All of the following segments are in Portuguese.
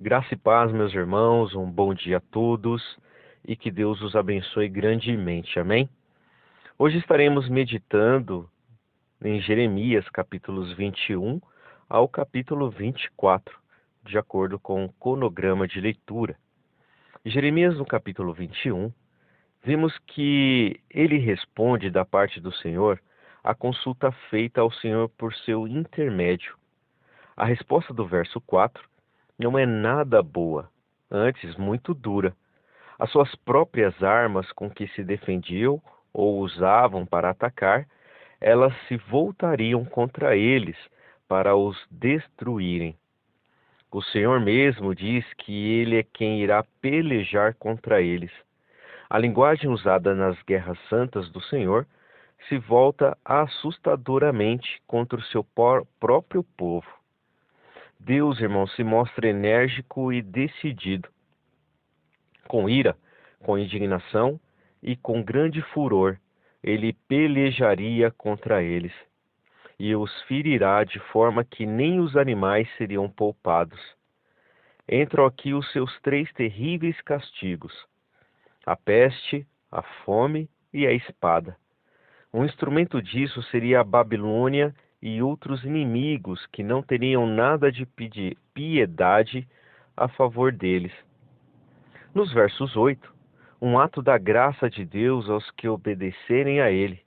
Graça e paz, meus irmãos, um bom dia a todos e que Deus os abençoe grandemente, amém? Hoje estaremos meditando em Jeremias, capítulos 21 ao capítulo 24, de acordo com o cronograma de leitura. Jeremias, no capítulo 21, vimos que ele responde da parte do Senhor à consulta feita ao Senhor por seu intermédio. A resposta do verso 4 não é nada boa, antes muito dura. As suas próprias armas com que se defendiam ou usavam para atacar, elas se voltariam contra eles para os destruírem. O Senhor mesmo diz que ele é quem irá pelejar contra eles. A linguagem usada nas guerras santas do Senhor se volta assustadoramente contra o seu próprio povo. Deus, irmão, se mostra enérgico e decidido. Com ira, com indignação e com grande furor, ele pelejaria contra eles e os ferirá de forma que nem os animais seriam poupados. Entram aqui os seus 3 terríveis castigos: a peste, a fome e a espada. Um instrumento disso seria a Babilônia e outros inimigos que não teriam nada de piedade a favor deles. Nos versos 8, um ato da graça de Deus aos que obedecerem a Ele.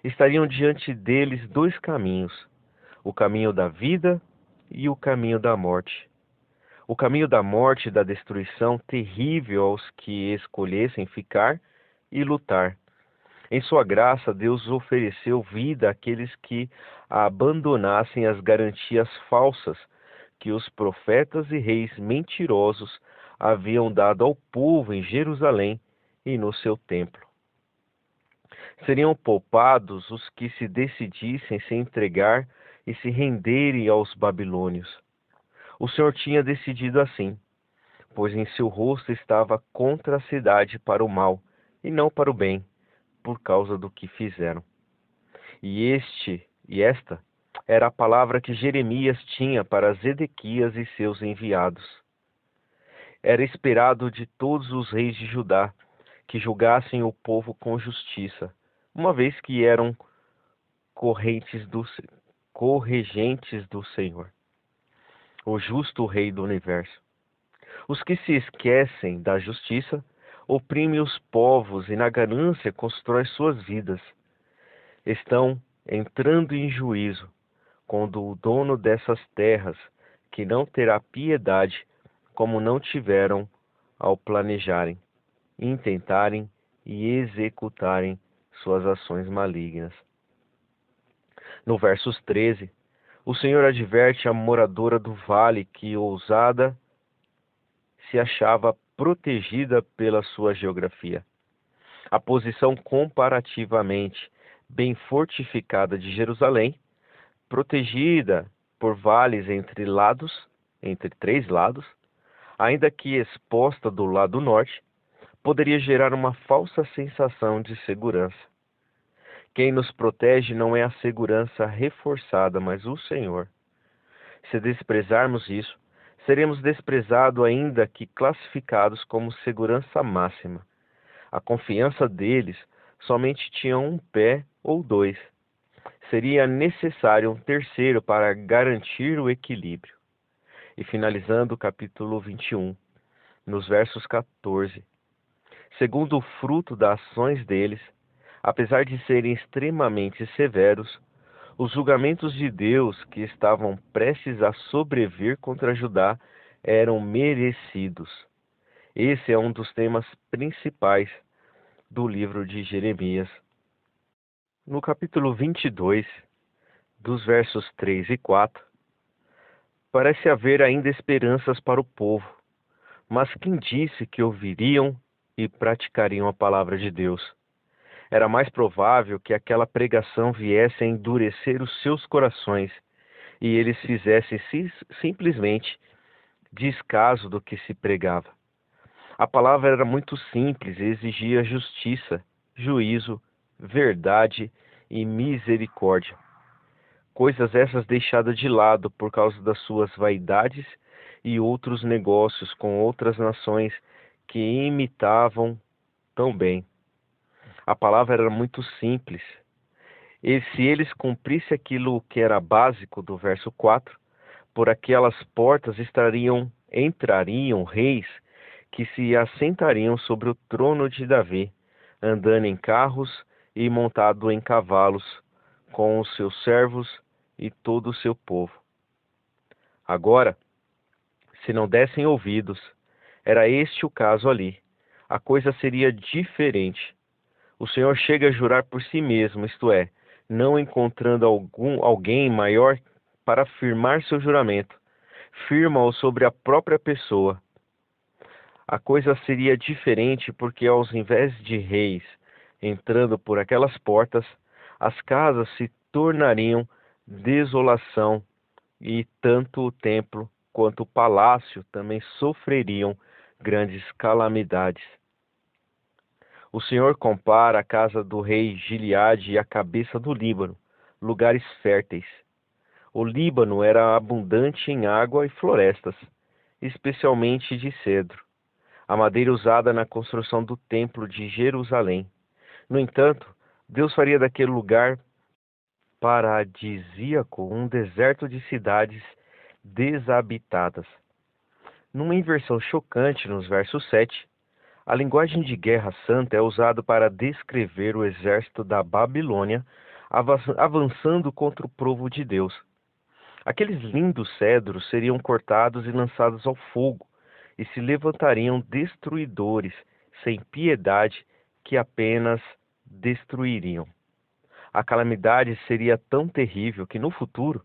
Estariam diante deles 2 caminhos: o caminho da vida e o caminho da morte. O caminho da morte e da destruição terrível aos que escolhessem ficar e lutar. Em sua graça, Deus ofereceu vida àqueles que abandonassem as garantias falsas que os profetas e reis mentirosos haviam dado ao povo em Jerusalém e no seu templo. Seriam poupados os que se decidissem se entregar e se renderem aos babilônios. O Senhor tinha decidido assim, pois em seu rosto estava contra a cidade para o mal e não para o bem, por causa do que fizeram. E esta era a palavra que Jeremias tinha para Zedequias e seus enviados. Era esperado de todos os reis de Judá que julgassem o povo com justiça, uma vez que eram corregentes do Senhor, o justo Rei do universo. Os que se esquecem da justiça oprimem os povos e na ganância constroem suas vidas. Estão entrando em juízo quando o dono dessas terras, que não terá piedade, como não tiveram ao planejarem, intentarem e executarem suas ações malignas. No versos 13, o Senhor adverte a moradora do vale que, ousada, se achava protegida pela sua geografia. A posição comparativamente bem fortificada de Jerusalém, protegida por vales entre 3 lados, ainda que exposta do lado norte, poderia gerar uma falsa sensação de segurança. Quem nos protege não é a segurança reforçada, mas o Senhor. Se desprezarmos isso, seremos desprezados ainda que classificados como segurança máxima. A confiança deles somente tinha um pé ou 2. Seria necessário um terceiro para garantir o equilíbrio. E finalizando o capítulo 21, nos versos 14. Segundo o fruto das ações deles, apesar de serem extremamente severos, os julgamentos de Deus que estavam prestes a sobrevir contra Judá eram merecidos. Esse é um dos temas principais do livro de Jeremias. No capítulo 22, dos versos 3 e 4, parece haver ainda esperanças para o povo, mas quem disse que ouviriam e praticariam a palavra de Deus? Era mais provável que aquela pregação viesse a endurecer os seus corações e eles fizessem simplesmente descaso do que se pregava. A palavra era muito simples e exigia justiça, juízo, verdade e misericórdia. Coisas essas deixadas de lado por causa das suas vaidades e outros negócios com outras nações que imitavam tão bem. A palavra era muito simples. E se eles cumprissem aquilo que era básico do verso 4, por aquelas portas entrariam reis que se assentariam sobre o trono de Davi, andando em carros e montado em cavalos, com os seus servos e todo o seu povo. Agora, se não dessem ouvidos, era este o caso ali. A coisa seria diferente. O Senhor chega a jurar por si mesmo, isto é, não encontrando alguém maior para firmar seu juramento, firma-o sobre a própria pessoa. A coisa seria diferente porque, ao invés de reis entrando por aquelas portas, as casas se tornariam desolação e tanto o templo quanto o palácio também sofreriam grandes calamidades. O Senhor compara a casa do rei Gileade e a cabeça do Líbano, lugares férteis. O Líbano era abundante em água e florestas, especialmente de cedro, a madeira usada na construção do templo de Jerusalém. No entanto, Deus faria daquele lugar paradisíaco um deserto de cidades desabitadas. Numa inversão chocante nos versos 7, a linguagem de guerra santa é usada para descrever o exército da Babilônia avançando contra o povo de Deus. Aqueles lindos cedros seriam cortados e lançados ao fogo, e se levantariam destruidores, sem piedade, que apenas destruiriam. A calamidade seria tão terrível que, no futuro,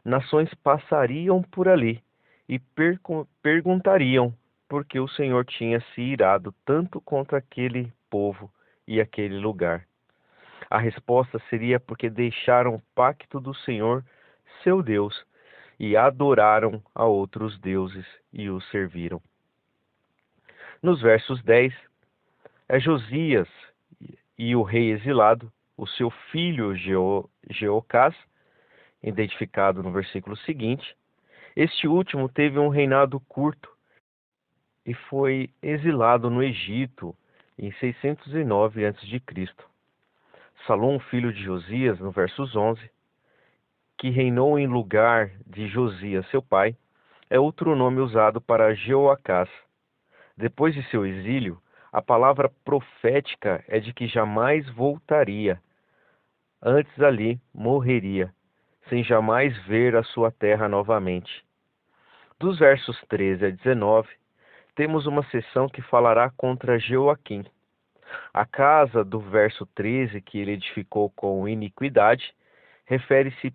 nações passariam por ali e perguntariam por que o Senhor tinha se irado tanto contra aquele povo e aquele lugar. A resposta seria porque deixaram o pacto do Senhor, seu Deus, e adoraram a outros deuses e os serviram. Nos versos 10, é Josias e o rei exilado, o seu filho Jeocás, identificado no versículo seguinte. Este último teve um reinado curto e foi exilado no Egito em 609 a.C. Salom, filho de Josias, no versos 11, que reinou em lugar de Josias, seu pai, é outro nome usado para Jeoacás. Depois de seu exílio, a palavra profética é de que jamais voltaria. Antes ali morreria, sem jamais ver a sua terra novamente. Dos versos 13 a 19, temos uma seção que falará contra Jeoaquim. A casa do verso 13, que ele edificou com iniquidade, refere-se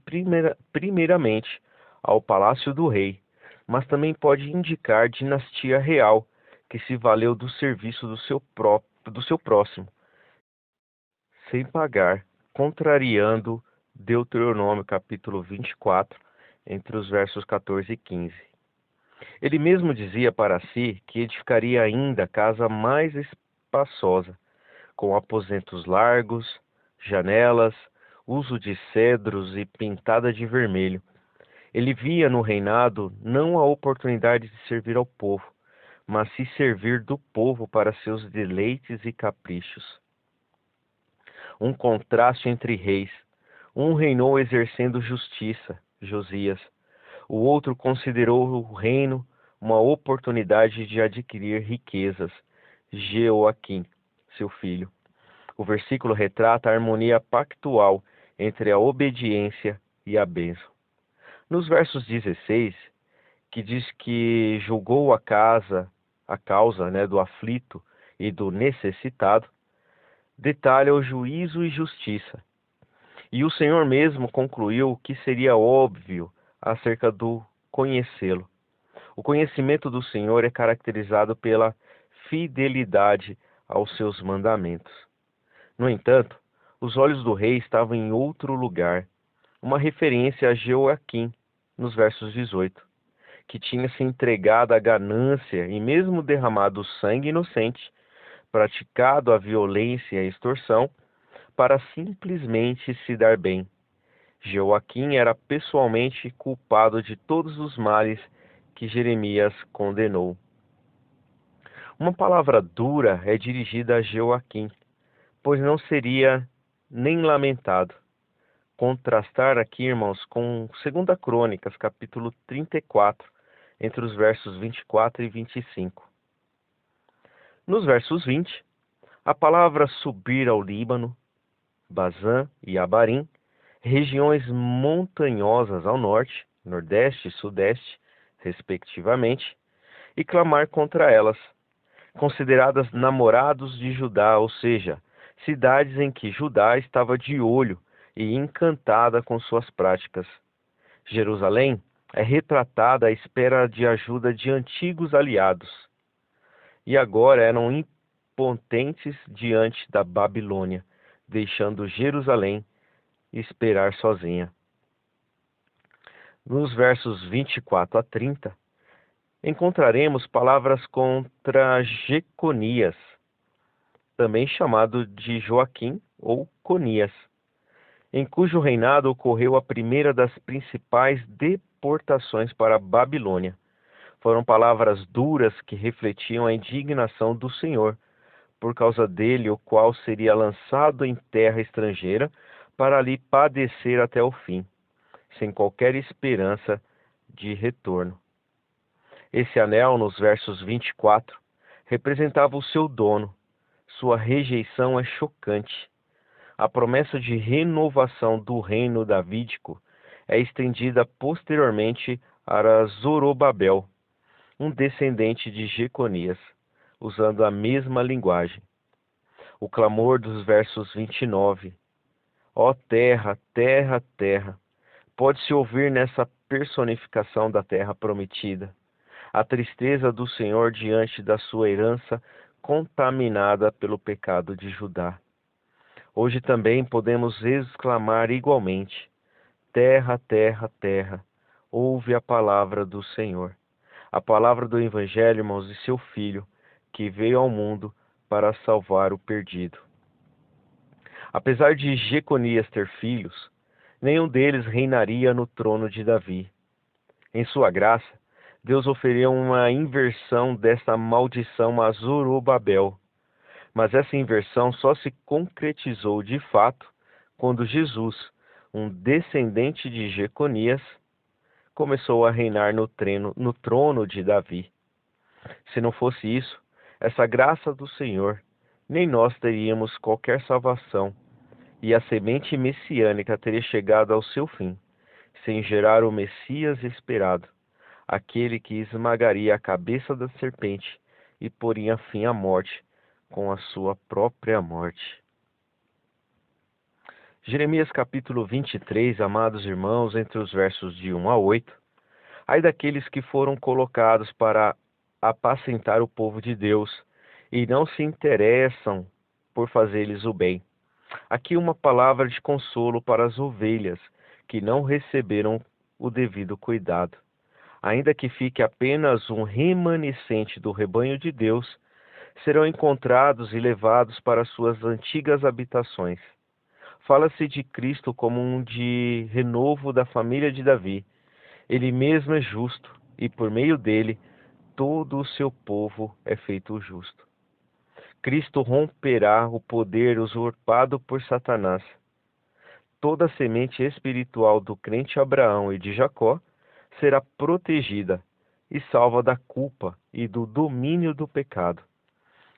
primeiramente ao palácio do rei, mas também pode indicar dinastia real, que se valeu do serviço do seu próximo, sem pagar, contrariando Deuteronômio capítulo 24, entre os versos 14 e 15. Ele mesmo dizia para si que edificaria ainda casa mais espaçosa, com aposentos largos, janelas, uso de cedros e pintada de vermelho. Ele via no reinado não a oportunidade de servir ao povo, mas se servir do povo para seus deleites e caprichos. Um contraste entre reis. Um reinou exercendo justiça, Josias. O outro considerou o reino uma oportunidade de adquirir riquezas, Jeoaquim, seu filho. O versículo retrata a harmonia pactual entre a obediência e a bênção. Nos versos 16, que diz que julgou a causa, do aflito e do necessitado, detalha o juízo e justiça. E o Senhor mesmo concluiu que seria óbvio acerca do conhecê-lo. O conhecimento do Senhor é caracterizado pela fidelidade aos seus mandamentos. No entanto, os olhos do rei estavam em outro lugar, uma referência a Jeoaquim, nos versos 18, que tinha se entregado à ganância e mesmo derramado sangue inocente, praticado a violência e a extorsão, para simplesmente se dar bem. Jeoaquim era pessoalmente culpado de todos os males que Jeremias condenou. Uma palavra dura é dirigida a Joaquim, pois não seria nem lamentado. Contrastar aqui, irmãos, com 2 Crônicas, capítulo 34, entre os versos 24 e 25. Nos versos 20, a palavra subir ao Líbano, Bazã e Abarim, regiões montanhosas ao norte, nordeste e sudeste, respectivamente, e clamar contra elas, consideradas namorados de Judá, ou seja, cidades em que Judá estava de olho e encantada com suas práticas. Jerusalém é retratada à espera de ajuda de antigos aliados, e agora eram impotentes diante da Babilônia, deixando Jerusalém esperar sozinha. Nos versos 24 a 30, encontraremos palavras contra Jeconias, também chamado de Joaquim ou Conias, em cujo reinado ocorreu a primeira das principais deportações para a Babilônia. Foram palavras duras que refletiam a indignação do Senhor, por causa dele, o qual seria lançado em terra estrangeira para ali padecer até o fim, sem qualquer esperança de retorno. Esse anel, nos versos 24, representava o seu dono. Sua rejeição é chocante. A promessa de renovação do reino davídico é estendida posteriormente a Zorobabel, um descendente de Jeconias, usando a mesma linguagem. O clamor dos versos 29, ó terra, terra, terra, pode-se ouvir nessa personificação da terra prometida, a tristeza do Senhor diante da sua herança contaminada pelo pecado de Judá. Hoje também podemos exclamar igualmente, terra, terra, terra, ouve a palavra do Senhor. A palavra do Evangelho, irmãos, de seu Filho, que veio ao mundo para salvar o perdido. Apesar de Jeconias ter filhos, nenhum deles reinaria no trono de Davi. Em sua graça, Deus oferiu uma inversão desta maldição a Zorobabel. Mas essa inversão só se concretizou de fato quando Jesus, um descendente de Jeconias, começou a reinar no trono de Davi. Se não fosse isso, essa graça do Senhor, nem nós teríamos qualquer salvação, e a semente messiânica teria chegado ao seu fim, sem gerar o Messias esperado, aquele que esmagaria a cabeça da serpente e poria fim à morte com a sua própria morte. Jeremias capítulo 23, amados irmãos, entre os versos de 1 a 8, ai daqueles que foram colocados para apacentar o povo de Deus e não se interessam por fazer-lhes o bem. Aqui uma palavra de consolo para as ovelhas que não receberam o devido cuidado. Ainda que fique apenas um remanescente do rebanho de Deus, serão encontrados e levados para suas antigas habitações. Fala-se de Cristo como um de renovo da família de Davi. Ele mesmo é justo, e por meio dele, todo o seu povo é feito justo. Cristo romperá o poder usurpado por Satanás. Toda a semente espiritual do crente Abraão e de Jacó será protegida e salva da culpa e do domínio do pecado.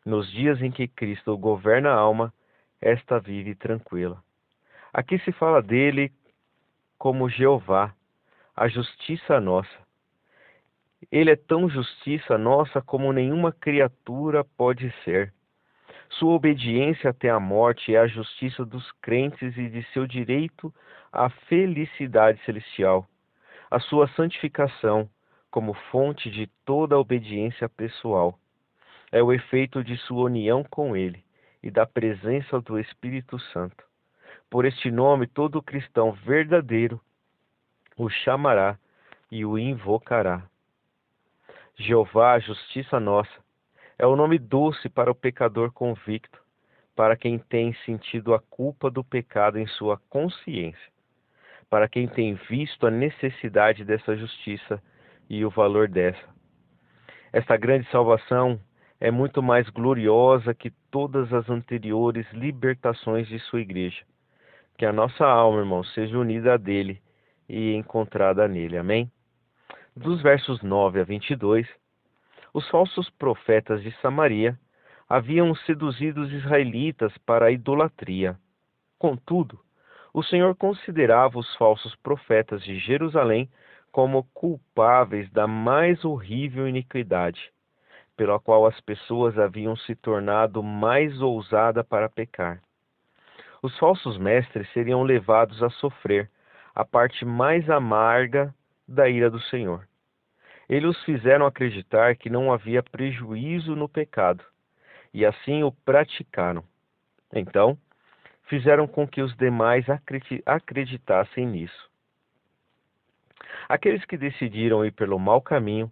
Nos dias em que Cristo governa a alma, esta vive tranquila. Aqui se fala dele como Jeová, a justiça nossa. Ele é tão justiça nossa como nenhuma criatura pode ser. Sua obediência até a morte é a justiça dos crentes e de seu direito à felicidade celestial. A sua santificação, como fonte de toda a obediência pessoal, é o efeito de sua união com Ele e da presença do Espírito Santo. Por este nome, todo cristão verdadeiro o chamará e o invocará. Jeová, a justiça nossa, é o nome doce para o pecador convicto, para quem tem sentido a culpa do pecado em sua consciência, para quem tem visto a necessidade dessa justiça e o valor dessa. Esta grande salvação é muito mais gloriosa que todas as anteriores libertações de sua igreja. Que a nossa alma, irmão, seja unida a dele e encontrada nele. Amém? Dos versos 9 a 22, os falsos profetas de Samaria haviam seduzido os israelitas para a idolatria. Contudo, o Senhor considerava os falsos profetas de Jerusalém como culpáveis da mais horrível iniquidade, pela qual as pessoas haviam se tornado mais ousadas para pecar. Os falsos mestres seriam levados a sofrer a parte mais amarga da ira do Senhor. Eles os fizeram acreditar que não havia prejuízo no pecado, e assim o praticaram. Então, fizeram com que os demais acreditassem nisso. Aqueles que decidiram ir pelo mau caminho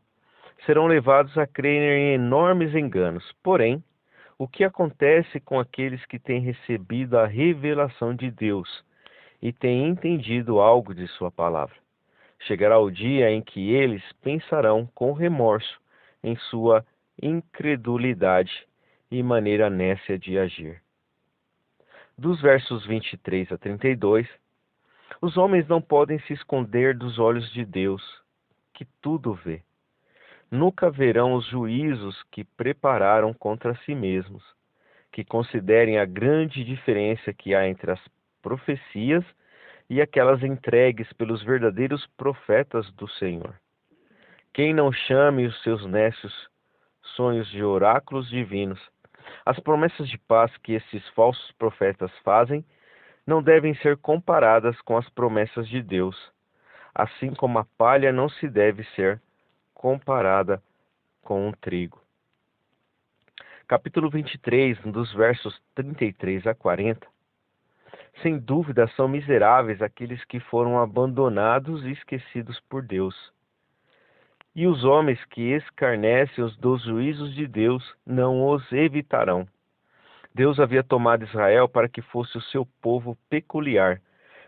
serão levados a crer em enormes enganos. Porém, o que acontece com aqueles que têm recebido a revelação de Deus e têm entendido algo de sua palavra? Chegará o dia em que eles pensarão com remorso em sua incredulidade e maneira nécia de agir. Dos versos 23 a 32, os homens não podem se esconder dos olhos de Deus, que tudo vê. Nunca verão os juízos que prepararam contra si mesmos, que considerem a grande diferença que há entre as profecias e aquelas entregues pelos verdadeiros profetas do Senhor. Quem não chame os seus nécios sonhos de oráculos divinos, as promessas de paz que esses falsos profetas fazem não devem ser comparadas com as promessas de Deus, assim como a palha não se deve ser comparada com o trigo. Capítulo 23, dos versos 33 a 40. Sem dúvida são miseráveis aqueles que foram abandonados e esquecidos por Deus. E os homens que escarnecem dos juízos de Deus não os evitarão. Deus havia tomado Israel para que fosse o seu povo peculiar,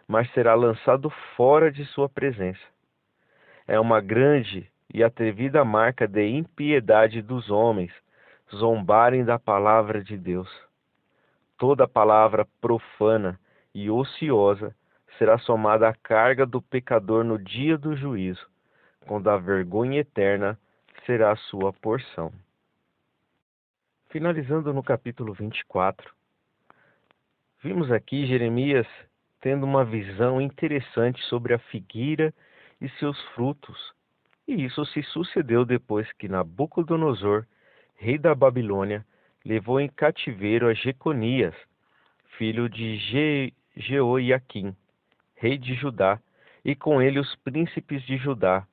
mas será lançado fora de sua presença. É uma grande e atrevida marca de impiedade dos homens zombarem da palavra de Deus. Toda palavra profana e ociosa será somada à carga do pecador no dia do juízo, quando a vergonha eterna será a sua porção. Finalizando no capítulo 24, vimos aqui Jeremias tendo uma visão interessante sobre a figueira e seus frutos, e isso se sucedeu depois que Nabucodonosor, rei da Babilônia, levou em cativeiro a Jeconias, filho de Jeoiaquim, rei de Judá, e com ele os príncipes de Judá,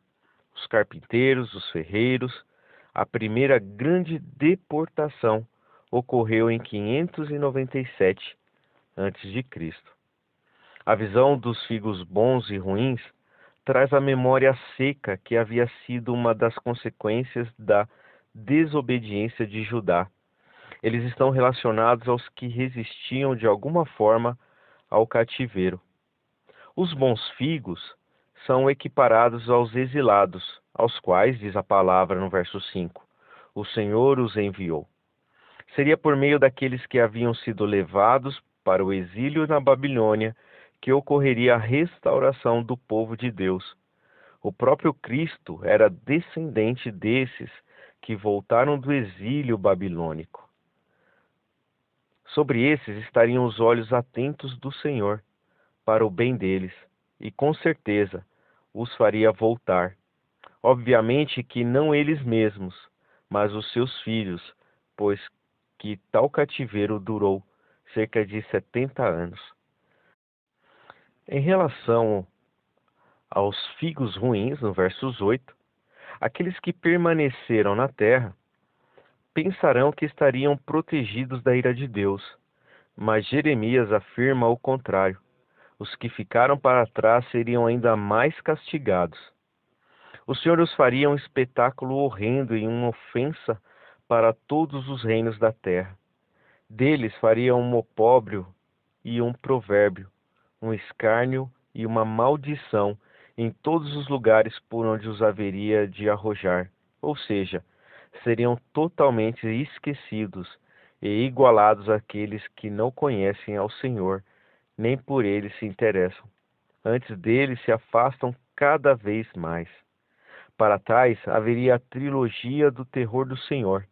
os carpinteiros, os ferreiros. A primeira grande deportação ocorreu em 597 a.C. A visão dos figos bons e ruins traz à memória a seca que havia sido uma das consequências da desobediência de Judá. Eles estão relacionados aos que resistiam de alguma forma ao cativeiro. Os bons figos são equiparados aos exilados, aos quais, diz a palavra no verso 5, o Senhor os enviou. Seria por meio daqueles que haviam sido levados para o exílio na Babilônia que ocorreria a restauração do povo de Deus. O próprio Cristo era descendente desses que voltaram do exílio babilônico. Sobre esses estariam os olhos atentos do Senhor, para o bem deles, e com certeza os faria voltar. Obviamente que não eles mesmos, mas os seus filhos, pois que tal cativeiro durou cerca de 70 anos. Em relação aos figos ruins, no versos 8, aqueles que permaneceram na terra pensarão que estariam protegidos da ira de Deus, mas Jeremias afirma o contrário. Os que ficaram para trás seriam ainda mais castigados. O Senhor os faria um espetáculo horrendo e uma ofensa para todos os reinos da terra. Deles faria um opróbrio e um provérbio, um escárnio e uma maldição, em todos os lugares por onde os haveria de arrojar, ou seja, seriam totalmente esquecidos e igualados àqueles que não conhecem ao Senhor, nem por ele se interessam. Antes dele se afastam cada vez mais. Para tais haveria a trilogia do terror do Senhor: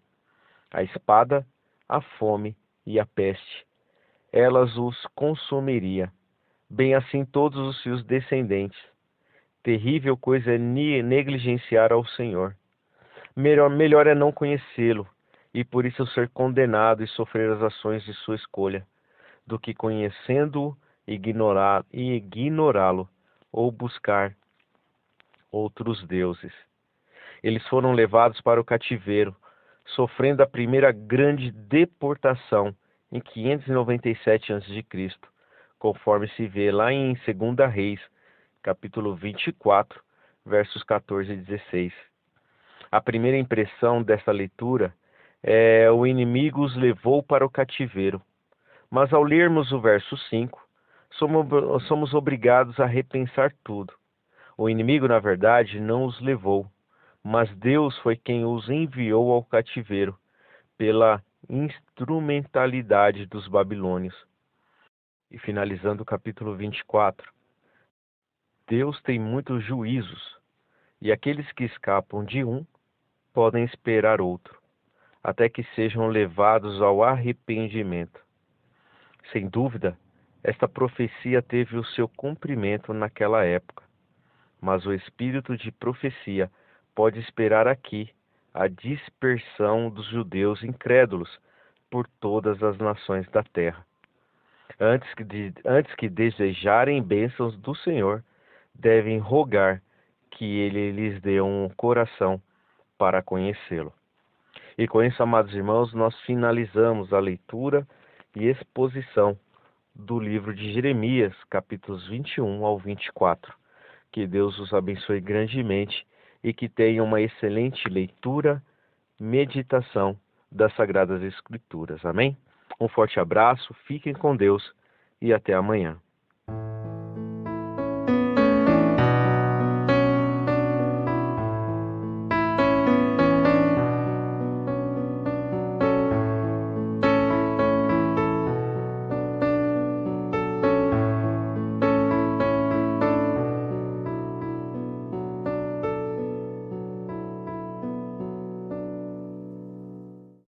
a espada, a fome e a peste. Elas os consumiria, bem assim todos os seus descendentes. Terrível coisa é negligenciar ao Senhor. Melhor é não conhecê-lo, e por isso ser condenado e sofrer as ações de sua escolha, do que conhecendo-o, ignorá-lo, ou buscar outros deuses. Eles foram levados para o cativeiro, sofrendo a primeira grande deportação em 597 a.C., conforme se vê lá em 2 Reis, capítulo 24, versos 14 e 16. A primeira impressão desta leitura é: o inimigo os levou para o cativeiro. Mas ao lermos o verso 5, somos obrigados a repensar tudo. O inimigo, na verdade, não os levou, mas Deus foi quem os enviou ao cativeiro, pela instrumentalidade dos babilônios. E finalizando o capítulo 24, Deus tem muitos juízos, e aqueles que escapam de um podem esperar outro, até que sejam levados ao arrependimento. Sem dúvida, esta profecia teve o seu cumprimento naquela época, mas o espírito de profecia pode esperar aqui a dispersão dos judeus incrédulos por todas as nações da terra. Antes que desejarem bênçãos do Senhor, devem rogar que Ele lhes dê um coração para conhecê-lo. E com isso, amados irmãos, nós finalizamos a leitura e exposição do livro de Jeremias, capítulos 21 ao 24. Que Deus os abençoe grandemente e que tenham uma excelente leitura, meditação das Sagradas Escrituras. Amém? Um forte abraço, fiquem com Deus e até amanhã.